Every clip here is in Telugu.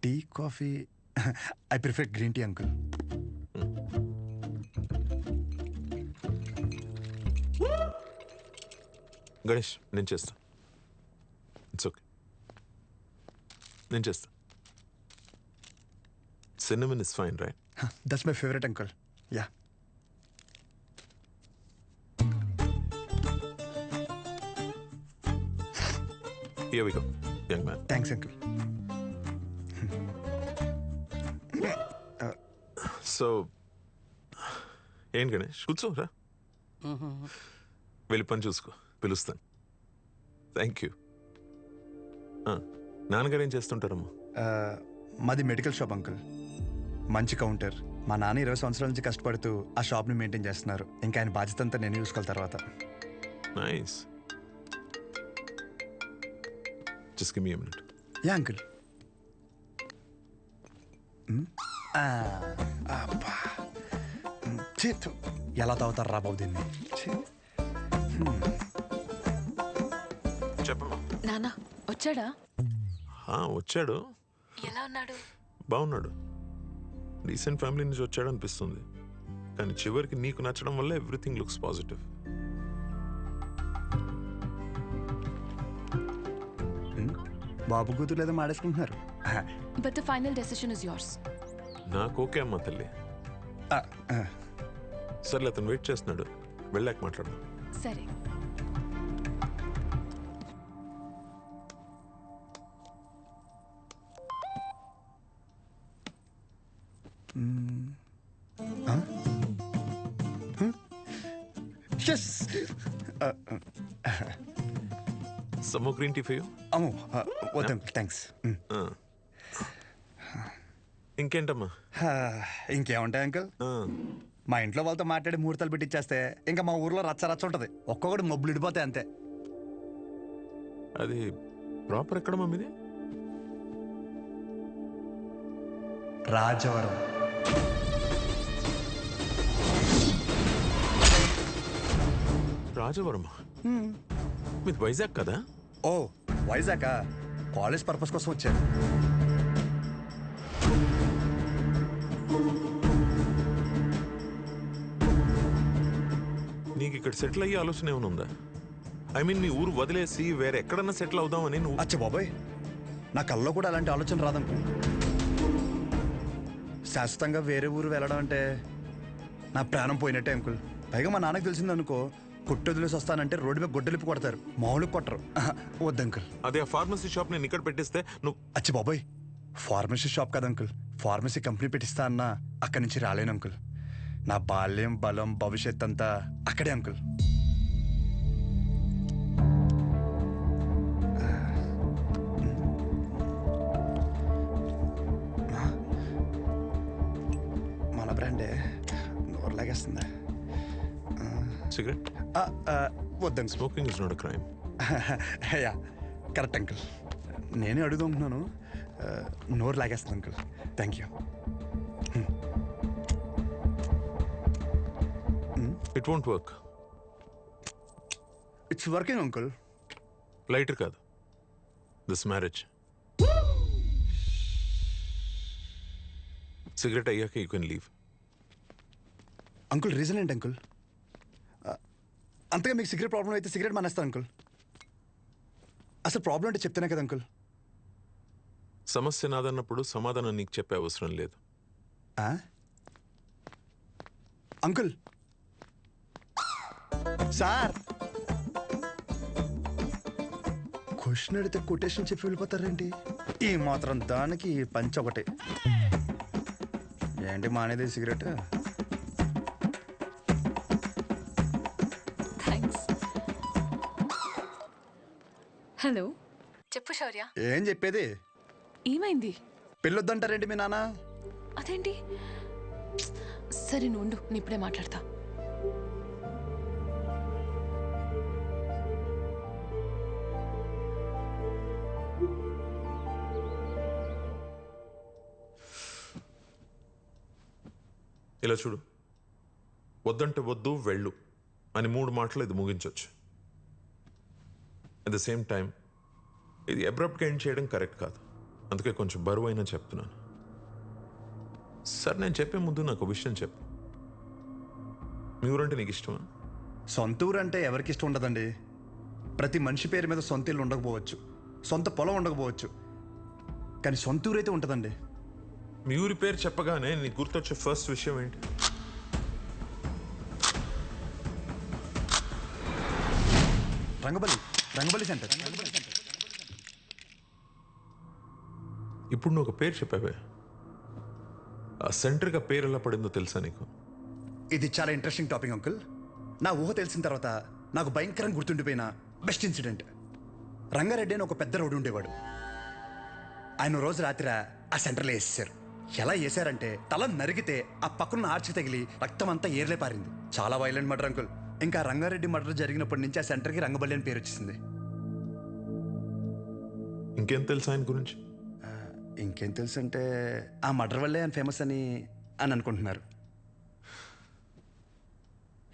Tea coffee I prefer green tea uncle. Ganesh నేను చేస్తా. ఇట్స్ ఓకే, నేను చేస్తా. Cinnamon is fine right? That's my favourite uncle. Yeah. Here we go, young man. Thanks uncle. So ఏం గణేష్ కూర్చోరా, వెళ్ళి పని చూసుకో, పిలుస్తాను. Thank you. నాన్నగారు ఏం చేస్తుంటారమ్మా? మాది మెడికల్ షాప్ అంకుల్. మంచి కౌంటర్. మా నాన్న 20 సంవత్సరాల నుంచి కష్టపడుతూ ఆ షాప్ని మెయింటైన్ చేస్తున్నారు. ఇంకా ఆయన బాధ్యత అంతా నేను చూసుకోవాలి తర్వాత. Nice. Just give me a minute. Yeah uncle. ఎలా తాగుతారు రా బాబు దీన్ని? చెప్పమ్మా. నానా వచ్చాడా? వచ్చాడు. ఎలా ఉన్నాడు? బాగున్నాడు. రీసెంట్ ఫ్యామిలీ నుంచి వచ్చాడు అనిపిస్తుంది, కానీ చివరికి నీకు నచ్చడం వల్ల ఎవ్రీథింగ్ లుక్స్ పాజిటివ్. బాబు కూతురు లేదో మాడేసుకుంటున్నారు. But the final decision is yours. నాకు ఓకే అమ్మా తల్లి. సర్లే, అతను వెయిట్ చేస్తున్నాడు, వెళ్ళాక మాట్లాడు. సరే. Some more green tea for you? అమ్మో వద్దు అంకుల్, థ్యాంక్స్. ఇంకేంటమ్మా? ఇంకేముంటాయి అంకుల్, మా ఇంట్లో వాళ్ళతో మాట్లాడి ముహూర్తాలు పెట్టిచ్చేస్తే ఇంకా మా ఊర్లో రచ్చ రచ్చ ఉంటుంది. ఒక్కొక్కటి మబ్బులు ఇడిపోతాయి అంతే. అది ప్రాపర్ ఎక్కడ మమ్మీది? రాజవరం. రాజవరం మీది వైజాగ్ కదా? ఓ వైజాగ్, కాలేజ్ పర్పస్ కోసం వచ్చాను. నీకు ఇక్కడ సెటిల్ అయ్యే ఆలోచన ఏమైనా ఉందా? ఐ మీన్ మీ ఊరు వదిలేసి వేరే ఎక్కడన్నా సెటిల్ అవుదామని నువ్వు? అచ్చా బాబాయ్, నా కల్లో కూడా అలాంటి ఆలోచన రాదనుకో. శాశ్వతంగా వేరే ఊరు వెళ్ళడం అంటే నా ప్రాణం పోయినట్టే అంకుల్. పైగా మా నాన్నకు తెలిసిందనుకో, కొట్టు వదిలేసి వస్తానంటే రోడ్డు మీద గొడ్డలిపి కొడతారు, మామూలుగా కొట్టరు. వద్దు అంకుల్. అదే ఆ ఫార్మసీ షాప్ నేను ఇక్కడ పెట్టిస్తే నువ్వు? అచ్చి బాబాయ్, ఫార్మసీ షాప్ కదా అంకుల్, ఫార్మసీ కంపెనీ పెట్టిస్తా అన్నా అక్కడి నుంచి రాలేను అంకుల్. నా బాల్యం, బలం, భవిష్యత్ అంతా అక్కడే అంకుల్. మన బ్రాండే నోరు లాగేస్తుందా? సిగరెట్? వద్దండి. Smoking is not a crime. Yeah correct uncle. నేనే అడుగుతున్నాను, నోరు లాగేస్తుంది uncle. Thank you. It won't work. It's working uncle. Lighter కాదు, దిస్ మ్యారేజ్. సిగరెట్ అయ్యాక you can leave. Uncle reason ఏంటి అంకుల్? అంతగా మీకు సిగరెట్ ప్రాబ్లం అయితే సిగరెట్ మానేస్తాను అంకుల్. అసలు ప్రాబ్లం అంటే చెప్తేనే కదా అంకుల్. సమస్య నాదన్నప్పుడు సమాధానం నీకు చెప్పే అవసరం లేదు. అంకుల్ సార్, క్వశ్చన్ అడిగితే కొటేషన్ చెప్పి వెళ్ళిపోతారేంటి? ఈ మాత్రం దానికి పంచ ఒకటి ఏంటి మానేది సిగరెట్? హలో, చెప్పు శౌర్య. ఏం చెప్పేది? ఏమైంది? పెళ్ళొద్దంటారేంటి మీ నాన్న? అదేంటి? సరే నువ్వు ఉండు, నేను ఇప్పుడే మాట్లాడతా. ఇలా చూడు, వద్దంటే వద్దు, వెళ్ళు అని 3 మాటలు ఇది ముగించవచ్చు. అట్ ద సేమ్ టైం ఇది అబ్రప్ట్గా ఎండ్ చేయడం కరెక్ట్ కాదు. అందుకే కొంచెం బరువు అయినా చెప్తున్నాను. సార్, నేను చెప్పే ముందు నాకు ఒక విషయం చెప్పు. మీ ఊరంటే నీకు ఇష్టమా? సొంత ఊరు అంటే ఎవరికి ఇష్టం ఉండదండి. ప్రతి మనిషి పేరు మీద సొంత ఇల్లు ఉండకపోవచ్చు, సొంత పొలం ఉండకపోవచ్చు, కానీ సొంత ఊరు అయితే ఉంటుందండి. మీ ఊరి పేరు చెప్పగానే నీకు గుర్తొచ్చే ఫస్ట్ విషయం ఏంటి? రంగబలి సెంటర్. ఇప్పుడు నువ్వు ఒక పేరు చెప్పావే, ఆ సెంటర్గా పేరు ఎలా పడిందో తెలుసా నీకు? ఇది చాలా ఇంట్రెస్టింగ్ టాపిక్ అంకుల్. నా ఊహ తెలిసిన తర్వాత నాకు భయంకరంగా గుర్తుండిపోయిన బెస్ట్ ఇన్సిడెంట్. రంగారెడ్డి అని ఒక పెద్ద రోడ్డు ఉండేవాడు. ఆయన రోజు రాత్రి ఆ సెంటర్లో వేసేసారు. ఎలా వేసారంటే తల నరిగితే ఆ పక్కన ఆర్చి తగిలి రక్తం అంతా ఏర్లే పారింది. చాలా వైలెంట్ మర్డర్ అంకుల్. ఇంకా రంగారెడ్డి మర్డర్ జరిగినప్పటి నుంచి ఆ సెంటర్కి రంగబల్లి అని పేరు వచ్చేసింది. ఇంకేం తెలుసా ఆయన గురించి? ఇంకేం తెలుసు అంటే ఆ మర్డర్ వల్లే ఆయన ఫేమస్ అని అనుకుంటున్నారు.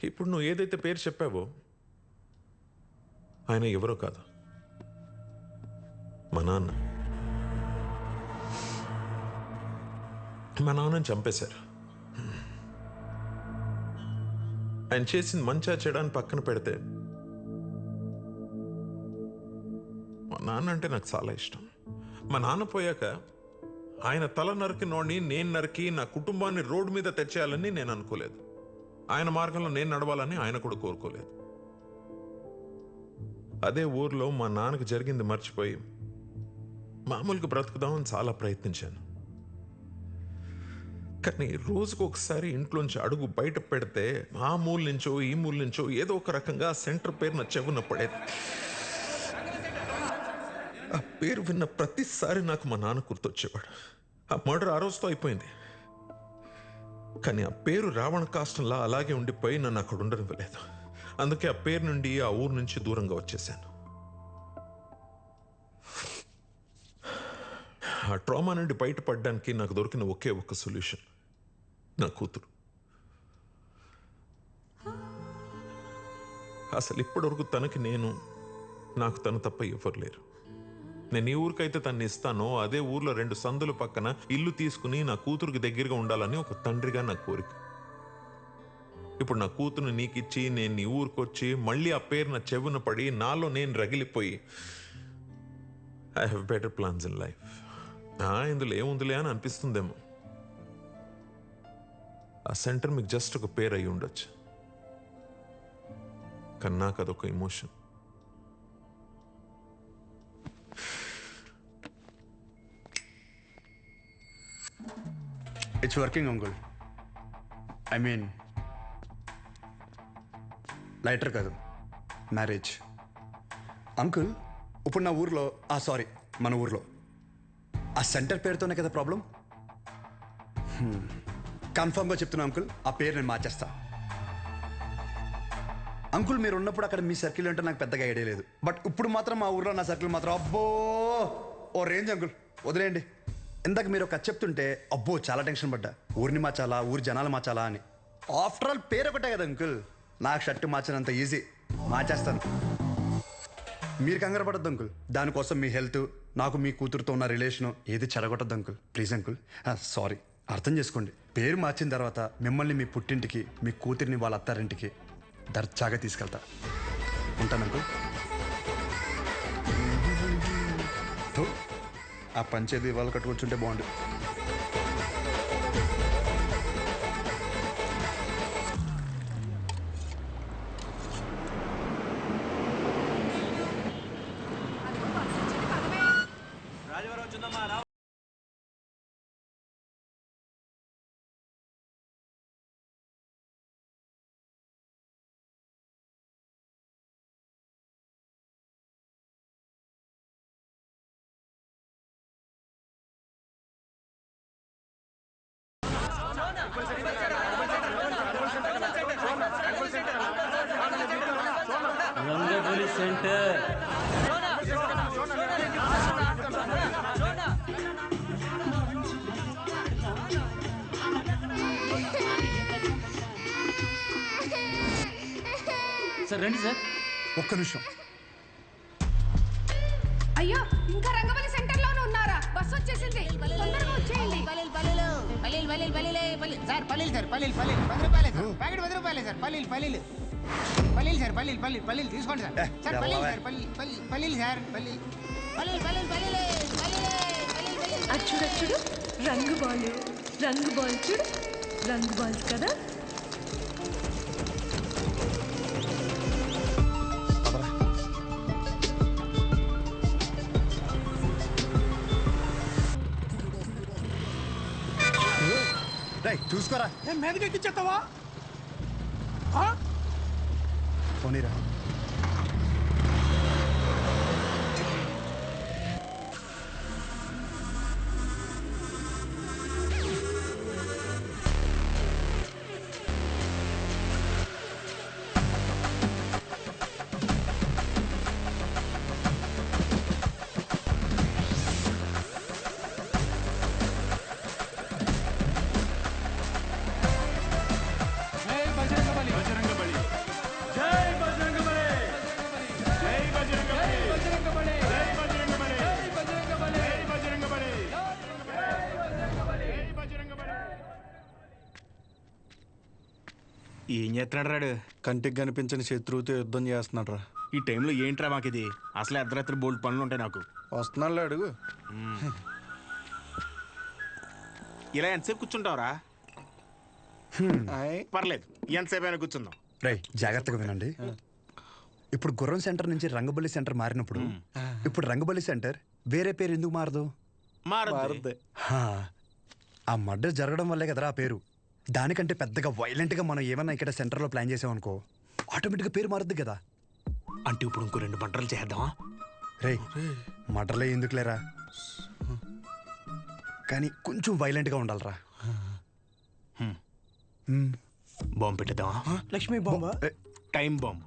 ఇప్పుడు నువ్వు ఏదైతే పేరు చెప్పావో ఆయన ఎవరో కాదు, మా నాన్న. మా నాన్నని చంపేశారు. ఆయన చేసింది మంచా చెడాన్ని పక్కన పెడితే మా నాన్న అంటే నాకు చాలా ఇష్టం. మా నాన్న పోయాక ఆయన తల నరికినోడిని నేను నరికి నా కుటుంబాన్ని రోడ్డు మీద తెచ్చేయాలని నేను అనుకోలేదు. ఆయన మార్గంలో నేను నడవాలని ఆయన కూడా కోరుకోలేదు. అదే ఊర్లో మా నాన్నకు జరిగింది మర్చిపోయి మామూలుగా బ్రతుకుదామని చాలా ప్రయత్నించాను. కానీ రోజుకు ఒకసారి ఇంట్లోంచి అడుగు బయట పెడితే ఆ మూల నుంచో ఈ మూల నుంచో ఏదో ఒక రకంగా సెంటర్ పేరు నా చెవున పడేది. ఆ పేరు విన్న ప్రతిసారి నాకు మా నాన్న గుర్తొచ్చేవాడు. ఆ మర్డర్ ఆ రోజుతో అయిపోయింది, కానీ ఆ పేరు రావణ కాష్టంలా అలాగే ఉండిపోయి నన్ను అక్కడ ఉండనివ్వలేదు. అందుకే ఆ పేరు నుండి ఆ ఊరు నుంచి దూరంగా వచ్చేసాను. ఆ ట్రామా నుండి బయటపడడానికి నాకు దొరికిన ఒకే ఒక్క సొల్యూషన్ నా కూతురు. అసలు ఇప్పటివరకు తనకి నేను, నాకు తను తప్ప ఎవరు లేరు. నేను ఏ ఊరికైతే తన్ని ఇస్తానో అదే ఊర్లో 2 సందుల పక్కన ఇల్లు తీసుకుని నా కూతురికి దగ్గరగా ఉండాలని ఒక తండ్రిగా నా కోరిక. ఇప్పుడు నా కూతురుని నీకిచ్చి నేను నీ ఊరికొచ్చి మళ్ళీ ఆ పేరు నా చెవున పడి నాలో నేను రగిలిపోయి I have better plans in life. ఇందులో ఏముందిలే అని అనిపిస్తుందేమో. ఆ సెంటర్ మీకు జస్ట్ ఒక పేరు అయి ఉండొచ్చు, కానీ నాకు అదొక emotion. It's working uncle. I mean lighter కాదు, మ్యారేజ్. అంకుల్ ఇప్పుడు నా ఊర్లో సారీ మన ఊర్లో ఆ సెంటర్ పేరుతోనే కదా ప్రాబ్లం. కన్ఫర్మ్గా చెప్తున్నా అంకుల్, ఆ పేరు నేను మార్చేస్తా. అంకుల్ మీరు ఉన్నప్పుడు అక్కడ మీ సర్కిల్ అంటే నాకు పెద్దగా ఐడియా లేదు, బట్ ఇప్పుడు మాత్రం మా ఊర్లో నా సర్కిల్ మాత్రం అబ్బో ఓ రేంజ్ అంకుల్. వదిలేయండి. ఇందాక మీరు ఒక చెప్తుంటే అబ్బో చాలా టెన్షన్ పడ్డా. ఊరిని మార్చాలా, ఊరి జనాలు మార్చాలా అని. ఆఫ్టర్ ఆల్ పేరు ఒకటే కదా అంకుల్. నాకు షర్టు మార్చినంత ఈజీ, మార్చేస్తాను. మీరు కంగారు పడద్దు అంకుల్. దానికోసం మీ హెల్త్, నాకు మీ కూతురుతో ఉన్న రిలేషను ఏది చెడగొట్టద్దు అంకుల్. Please uncle. సారీ, అర్థం చేసుకోండి. పేరు మార్చిన తర్వాత మిమ్మల్ని మీ పుట్టింటికి, మీ కూతురిని వాళ్ళ అత్తారింటికి దర్జాగా తీసుకెళ్తా. ఉంటాను అంకుల్. ఆ పంచేది ఇవాళ కట్టుకొచ్చుంటే బాగుండు. రంగబలి సెంటర్. సార్ రండి సార్. ఒక్క నిమిషం. అయ్యో ఇంకా రంగబలి సెంటర్ లోనే ఉన్నారా? బస్ వచ్చేసింది. సార్ పల్లీలు సార్ పల్లీలు 10 రూపాయలే సార్ ప్యాకెట్ 10 రూపాయలే సార్ పల్లీలు సార్ పల్లీలు తీసుకోండి సార్ సార్ పల్లీలు సార్ పల్లీలు చూడు చూడు రంగు బాల్ చూడు రంగు బాల్స్ కదా. చూసుకోరా మీదకి ఎక్కిచ్చేస్తావా పోనీరా. ఏం చేస్తున్నాడు రాడు? కంటికి కనిపించని శత్రువుతో యుద్ధం చేస్తున్నాడు రా. ఈ టైంలో ఏంట్రా మాకు ఇది? అసలు అర్ధరాత్రి బోల్డ్ పనులు ఉంటాయి నాకు. వస్తున్నాడు అడుగు. ఇలా ఎంతసేపు కూర్చుంటావురా? పర్లేదు, ఎంతసేపు అయినా కూర్చుందాం. రై జాగ్రత్తగా వినండి. ఇప్పుడు గుర్రం సెంటర్ నుంచి రంగబల్లి సెంటర్ మారినప్పుడు ఇప్పుడు రంగబల్లి సెంటర్ వేరే పేరు ఎందుకు మారదు? మారద్దు. హా, ఆ మర్డర్ జరగడం వల్లే కదరా ఆ పేరు. దానికంటే పెద్దగా వైలెంట్గా మనం ఏమన్నా ఇక్కడ సెంటర్లో ప్లాన్ చేసామనుకో ఆటోమేటిక్గా పేరు మారుద్ది కదా. అంటే ఇప్పుడు ఇంకో 2 మంటలు చేద్దామా? రే మర్డర్లే ఎందుకు లేరా, కానీ కొంచెం వైలెంట్గా ఉండాలిరా. బాంబు పెట్టేద్దామా? లక్ష్మీ బాంబా? Time bomb.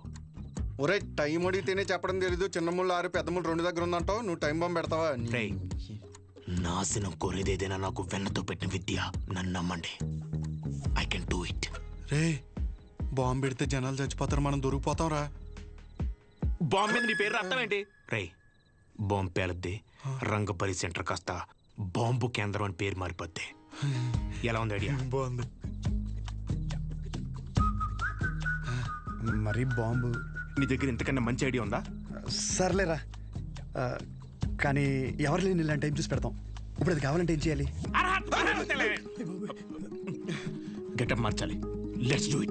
ఒరే టైం అడిగితేనే చెప్పడం తెలీదు. చిన్న ముళ్ళు 6 పెద్ద ముళ్ళు 2 దగ్గర ఉందంటావు. నువ్వు టైం బాంబు పెడతావా? రేయ్, నాశనం కోరేదేదైనా నాకు వెన్నతో పెట్టిన విద్య. నన్ను నమ్మండి, I can do it. Ray bomb పెడితే జనాలు చచ్చిపోతారు, మనం దొరికిపోతాం రా. బాంబు మీద నీ పేరు రాస్తాం ఏంటి? రే బాంబు పేలద్ది, రంగపల్లి సెంటర్ కాస్త బాంబు కేంద్రం అని పేరు మారిపోద్ది. ఎలా ఉంది ఐడియా? బాగుంది. మరి బాంబు నీ దగ్గర ఇంతకన్నా మంచి ఐడియా ఉందా? సర్లేరా, కానీ ఎవరు లేని ఇలాంటి టైం చూసి పెడతాం. ఇప్పుడు అది కావాలంటే ఏం చేయాలి? గెటప్ మార్చాలి. Let's do it.